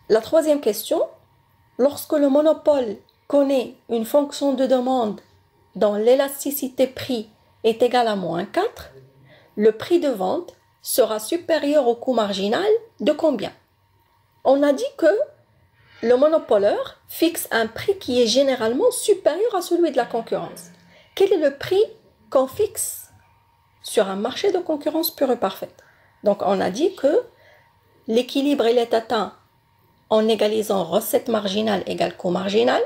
La troisième question, lorsque le monopole connaît une fonction de demande dont l'élasticité prix est égale à moins 4, le prix de vente sera supérieur au coût marginal de combien? On a dit que le monopoleur fixe un prix qui est généralement supérieur à celui de la concurrence. Quel est le prix qu'on fixe sur un marché de concurrence pure et parfaite? Donc on a dit que l'équilibre est atteint en égalisant recette marginale égale coût marginal.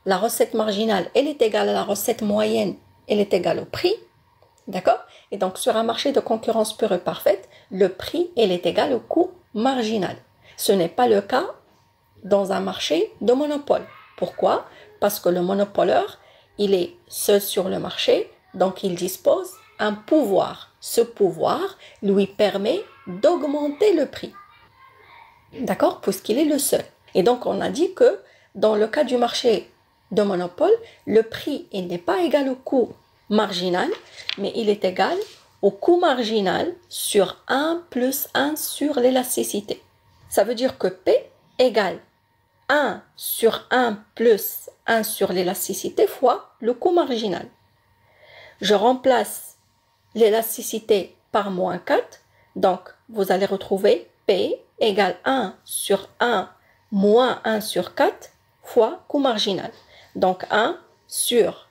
La recette marginale, elle est égale à la recette moyenne, elle est égale au prix. D'accord? Et donc sur un marché de concurrence pure et parfaite, le prix, elle est égal au coût marginal. Ce n'est pas le cas dans un marché de monopole. Pourquoi? Parce que le monopoleur, il est seul sur le marché, donc il dispose d'un pouvoir. Ce pouvoir lui permet d'augmenter le prix. D'accord? Puisqu'il est le seul. Et donc on a dit que dans le cas du marché de monopole, le prix il n'est pas égal au coût marginal, mais il est égal au coût marginal sur 1 plus 1 sur l'élasticité. Ça veut dire que P égale 1 sur 1 plus 1 sur l'élasticité fois le coût marginal. Je remplace l'élasticité par moins 4, donc vous allez retrouver P égale 1 sur 1 moins 1 sur 4 fois coût marginal. Donc 1 sur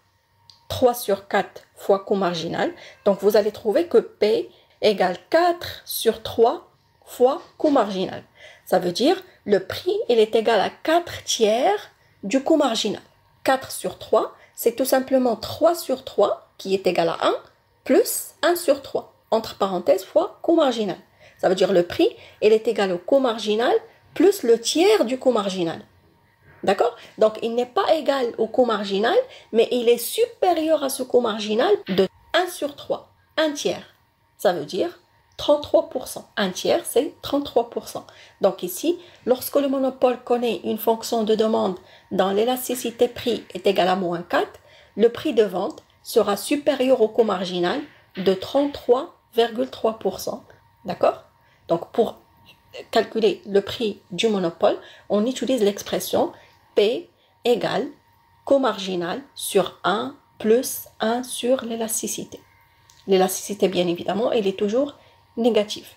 3 sur 4 fois coût marginal. Donc vous allez trouver que P égale 4 sur 3 fois coût marginal. Ça veut dire le prix il est égal à 4 tiers du coût marginal. 4 sur 3, c'est tout simplement 3 sur 3 qui est égal à 1 plus 1 sur 3, entre parenthèses, fois coût marginal. Ça veut dire le prix il est égal au coût marginal plus le tiers du coût marginal. D'accord? Donc, il n'est pas égal au coût marginal, mais il est supérieur à ce coût marginal de 1 sur 3, un tiers. Ça veut dire 33%. Un tiers, c'est 33%. Donc ici, lorsque le monopole connaît une fonction de demande dont l'élasticité prix est égale à moins 4, le prix de vente sera supérieur au coût marginal de 33,3%. D'accord? Donc, pour calculer le prix du monopole, on utilise l'expression P égale coût marginal sur 1 plus 1 sur l'élasticité. L'élasticité, bien évidemment, elle est toujours négative.